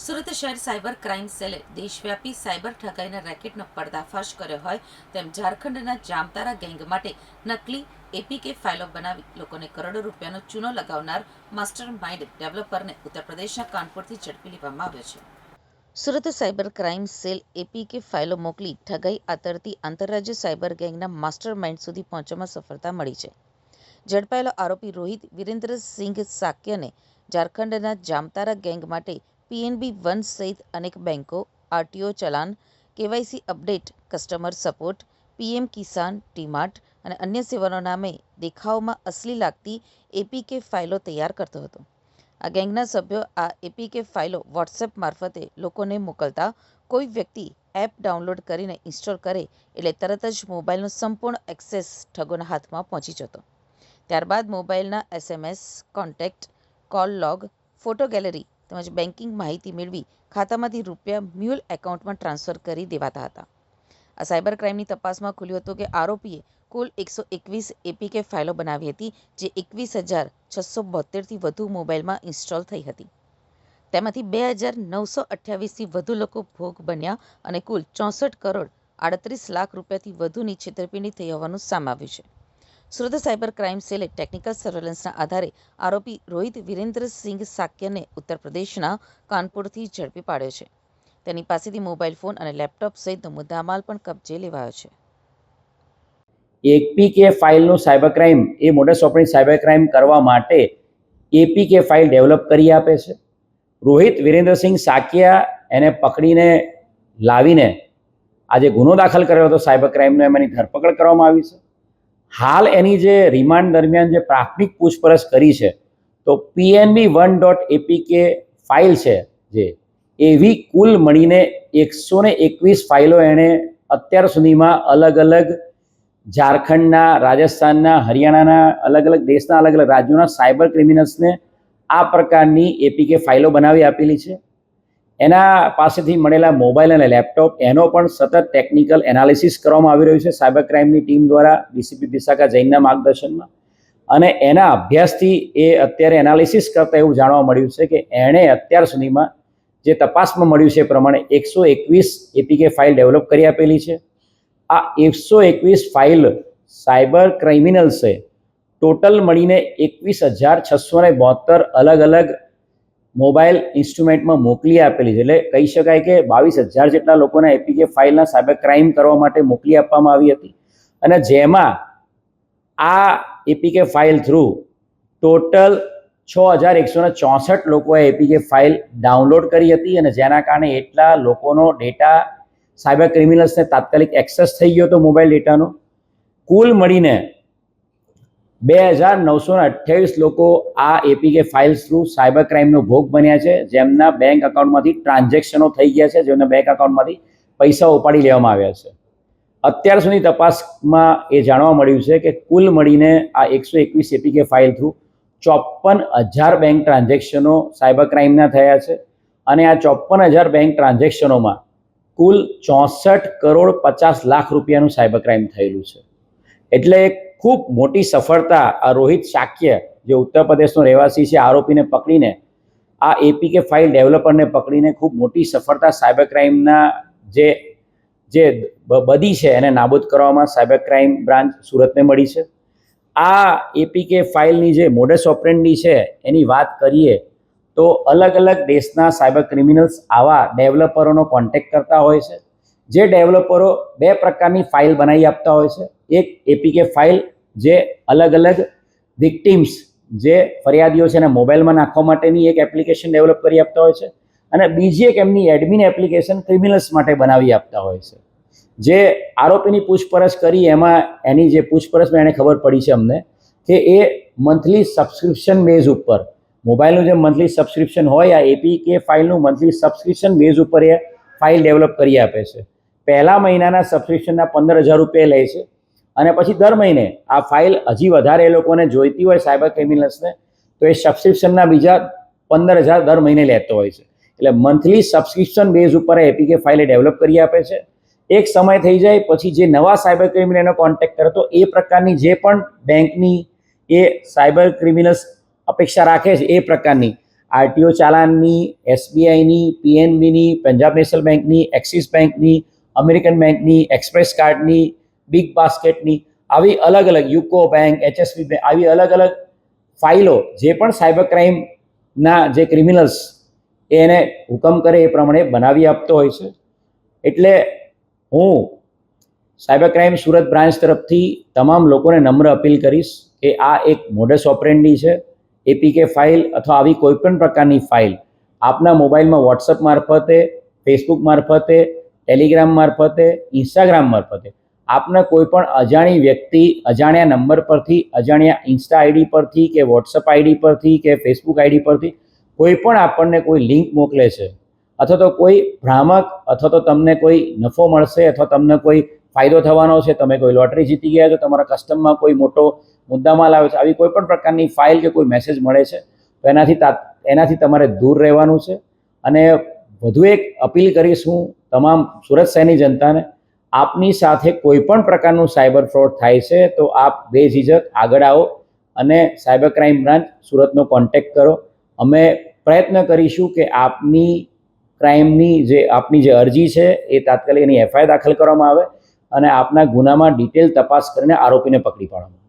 સુરત શહેર cyber crime સેલે દેશવ્યાપી cyber ઠગાઈના રેકેટનો પર્દાફાશ કર્યો હોય તેમ ઝારખંડના જામતારા ગેંગ માટે નકલી એપીકે ફાઇલો બનાવી લોકોને કરોડો રૂપિયાનો ચૂનો લગાવનાર માસ્ટર માઇન્ડ ડેવલપરને ઉત્તર પ્રદેશના કાનપુરથી ઝડપી લેવામાં આવ્યો છે. Surat cyber crime cell APK ફાઇલો મોકલી ઠગાઈ આતરતી આંતરરાજ્ય સાયબર ગેંગના માસ્ટર માઇન્ડ સુધી પહોંચવામાં સફળતા મળી છે. ઝડપાયેલો આરોપી રોહિત વિરેન્દ્રસિંઘ સાક્યને ઝારખંડના જામતારા ગેંગ માટે પીએનબી વન સહિત અનેક બેંકો, RTO challan, KYC update, customer support, PM Kisan, ટીમાર્ટ અને અન્ય સેવાઓના નામે દેખાવમાં અસલી લાગતી એપીકે ફાઇલો તૈયાર કરતો હતો. આ ગેંગના સભ્યો આ એપીકે ફાઇલો વોટ્સએપ મારફતે લોકોને મોકલતા કોઈ વ્યક્તિ એપ ડાઉનલોડ કરીને ઇન્સ્ટોલ કરે એટલે તરત જ મોબાઈલનો સંપૂર્ણ એક્સેસ ઠગોના હાથમાં પહોંચી જતો. ત્યારબાદ મોબાઈલના SMS, contact, call log, photo gallery તેમજ બેન્કિંગ માહિતી મેળવી ખાતામાંથી રૂપિયા મ્યુલ એકાઉન્ટમાં ટ્રાન્સફર કરી દેવાતા હતા. આ સાયબર ક્રાઇમની તપાસમાં ખુલ્યું હતું કે આરોપીએ કુલ 121 એપીકે ફાઇલો બનાવી હતી, જે 21,672થી વધુ મોબાઈલમાં ઇન્સ્ટોલ થઈ હતી. તેમાંથી 2,928થી વધુ લોકો ભોગ બન્યા અને કુલ 64 કરોડ 38 લાખ રૂપિયાથી વધુની છેતરપિંડી થઈ હોવાનું સામે આવ્યું છે. સુરત સાયબર ક્રાઇમ સેલે ટેકનિકલ સર્વેલન્સના આધારે આરોપી રોહિત વિરેન્દ્રસિંઘ સાક્યને ઉત્તર પ્રદેશના કાનપુરથી ઝડપી પાડ્યો છે. તેની પાસેથી મોબાઈલ ફોન અને લેપટોપ સહિતનો મુદ્દામાલ પણ કબજે લેવાયો છે. એપીકે ફાઇલનું સાયબર ક્રાઇમ એ મોડસ ઓપરેન્ડી સાયબર ક્રાઇમ કરવા માટે એપીકે ફાઇલ ડેવલપ કરી આપે છે. રોહિત વિરેન્દ્રસિંહ સાકિયા એને પકડીને લાવીને આજે ગુનો દાખલ કર્યો હતો સાયબર ક્રાઇમનો, એમાંની ધરપકડ કરવામાં આવી છે. હાલ એની જે રિમાન્ડ દરમિયાન જે પ્રાથમિક પૂછપરછ કરી છે તો પીએનબી .apk ફાઇલ છે જે એવી કુલ મળીને 121 ફાઇલો એણે અત્યાર સુધીમાં અલગ અલગ ઝારખંડના, રાજસ્થાનના, હરિયાણાના, અલગ અલગ દેશના અલગ અલગ રાજ્યોના સાયબર ક્રિમિનલ્સને આ પ્રકારની એપીકે ફાઇલો બનાવી આપેલી છે. એના પાસેથી મળેલા મોબાઈલ અને લેપટોપ એનો પણ સતત ટેકનિકલ એનાલિસિસ કરવામાં આવી રહ્યું છે સાયબર ક્રાઇમની ટીમ દ્વારા ડીસીપી વિશાખા જૈનના માર્ગદર્શનમાં. અને એના અભ્યાસથી એ અત્યારે એનાલિસિસ કરતાં એવું જાણવા મળ્યું છે કે એણે અત્યાર સુધીમાં જે તપાસમાં મળ્યું છે એ પ્રમાણે 121 એપીકે ફાઇલ ડેવલપ કરી આપેલી છે. આ 121 ફાઇલ સાયબર ક્રિમિનલ્સે ટોટલ મળીને 21,672 અલગ અલગ મોબાઈલ ઇન્સ્ટ્રુમેન્ટમાં મોકલી આપેલી છે. એટલે કહી શકાય કે 22,000 જેટલા લોકોના એપીકે ફાઇલના સાયબર ક્રાઇમ કરવા માટે મોકલી આપવામાં આવી હતી. અને જેમાં આ એપીકે ફાઇલ થ્રુ ટોટલ 6,164 લોકોએ એપીકે ફાઇલ ડાઉનલોડ કરી હતી અને જેના કારણે એટલા લોકોનો ડેટા સાયબર ક્રિમિનલ્સને તાત્કાલિક એક્સેસ થઈ ગયો હતો મોબાઈલ ડેટાનો. કુલ મળીને 2,928 લોકો આ એપીકે ફાઇલ્સ થ્રુ સાયબર ક્રાઇમનો ભોગ બન્યા છે, જેમના બેંક એકાઉન્ટમાંથી ટ્રાન્ઝેક્શનો થઈ ગયા છે, જેમના બેંક એકાઉન્ટમાંથી પૈસા ઉપાડી લેવામાં આવ્યા છે. અત્યાર સુધી તપાસમાં એ જાણવા મળ્યું છે કે કુલ મળીને આ 121 એપીકે ફાઇલ થ્રુ 54,000 બેંક ટ્રાન્ઝેક્શનો સાયબર ક્રાઇમના થયા છે. અને આ 54,000 બેંક ટ્રાન્ઝેક્શનોમાં કુલ 64 કરોડ 50 લાખ રૂપિયાનું સાયબર ક્રાઇમ થયેલું છે. એટલે ખૂબ મોટી સફળતા આ રોહિત સાક્ય, જે ઉત્તર પ્રદેશનો રહેવાસી છે, આરોપીને પકડીને આ એપીકે ફાઇલ ડેવલપરને પકડીને ખૂબ મોટી સફળતા સાયબર ક્રાઇમના જે બદી છે એને નાબૂદ કરવામાં સાયબર ક્રાઇમ બ્રાન્ચ સુરતને મળી છે. આ એપીકે ફાઇલની જે મોડસ ઓપરેન્ડી છે એની વાત કરીએ તો અલગ અલગ દેશના સાયબર ક્રિમિનલ્સ આવા ડેવલપરોનો કોન્ટેક્ટ કરતા હોય છે. જે ડેવલપરો બે પ્રકારની ફાઇલ બનાવી આપતા હોય છે. એક એપીકે ફાઇલ જે અલગ અલગ વિક્ટિમ્સ, જે ફરિયાદીઓ છે એને મોબાઈલમાં નાખવા માટેની એક એપ્લિકેશન ડેવલપ કરી આપતા હોય છે, અને બીજી એક એમની એડમિન એપ્લિકેશન ક્રિમિનલ્સ માટે બનાવી આપતા હોય છે. જે આરોપીની પૂછપરછ કરી એમાં એની જે પૂછપરછમાં એને ખબર પડી છે અમને કે એ મંથલી સબસ્ક્રિપ્શન બેઝ ઉપર, મોબાઈલનું જે મંથલી સબસ્ક્રિપ્શન હોય, આ એપીકે ફાઇલનું મંથલી સબસ્ક્રિપ્શન બેઝ ઉપર એ ફાઇલ ડેવલપ કરી આપે છે. પહેલા મહિનાના સબસ્ક્રિપ્શનના 15,000 રૂપિયા લે છે અને પછી દર મહિને આ ફાઇલ હજી વધારે એ લોકોને જોઈતી હોય સાયબર ક્રિમિનલ્સને તો એ સબસ્ક્રિપ્શનના બીજા 15,000 દર મહિને લેતો હોય છે. એટલે મંથલી સબસ્ક્રિપ્શન બેઝ ઉપર એપીકે ફાઇલ ડેવલપ કરી આપે છે. એક સમય થઈ જાય પછી જે નવા સાયબર ક્રિમિનલનો કોન્ટેક્ટ કરે તો એ પ્રકારની જે પણ બેંકની એ સાયબર ક્રિમિનલ્સ અપેક્ષા રાખે છે એ પ્રકારની આરટીઓ ચાલાનની, એસબીઆઈની, પીએનબીની, પંજાબ નેશનલ બેંકની, એક્સિસ બેંકની, અમેરિકન બેંકની, એક્સપ્રેસ કાર્ડની, બિગ બાસ્કેટની, આવી અલગ અલગ યુકો બેંક, એચએસબી બેંક, આવી અલગ અલગ ફાઇલો જે પણ સાયબર ક્રાઇમના જે ક્રિમિનલ્સ એને હુકમ કરે એ પ્રમાણે બનાવી આપતો હોય છે. એટલે હું સાયબર ક્રાઇમ સુરત બ્રાન્ચ તરફથી તમામ લોકોને નમ્ર અપીલ કરીશ કે આ એક મોડસ ઓપરેન્ડી છે. એપીકે ફાઇલ અથવા આવી કોઈપણ પ્રકારની ફાઇલ આપના મોબાઈલમાં વોટ્સઅપ મારફતે, ફેસબુક મારફતે, ટેલિગ્રામ મારફતે, ઇન્સ્ટાગ્રામ મારફતે આપના કોઈપણ અજાણી વ્યક્તિ અજાણ્યા નંબર પરથી, અજાણ્યા ઇન્સ્ટા આઈડી પરથી કે વોટ્સઅપ આઈડી પરથી કે ફેસબુક આઈડી પરથી કોઈ પણ આપણને કોઈ લિંક મોકલે છે અથવા તો કોઈ ભ્રામક અથવા તો તમને કોઈ નફો મળશે અથવા તમને કોઈ ફાયદો થવાનો છે, તમે કોઈ લોટરી જીતી ગયા છો, તમારા કસ્ટમમાં કોઈ મોટો મુદ્દામાલ આવે છે, આવી કોઈ પણ પ્રકારની ફાઇલ કે કોઈ મેસેજ મળે છે તો એનાથી તમારે દૂર રહેવાનું છે. અને વધુ એક અપીલ કરીશ હું તમામ સુરત શહેરની જનતાને, આપની સાથે કોઈ પણ પ્રકારનું સાયબર ફ્રોડ થાય છે તો આપ બેઝિઝક આગળ આવો અને સાયબર ક્રાઇમ બ્રાન્ચ સુરતનો કોન્ટેક્ટ કરો. અમે પ્રયત્ન કરીશું કે આપની જે અરજી છે એ તાત્કાલિક એની એફઆઈઆર દાખલ કરવામાં આવે અને આપના ગુનામાં ડિટેલ તપાસ કરીને આરોપીને પકડી પાડવામાં આવે.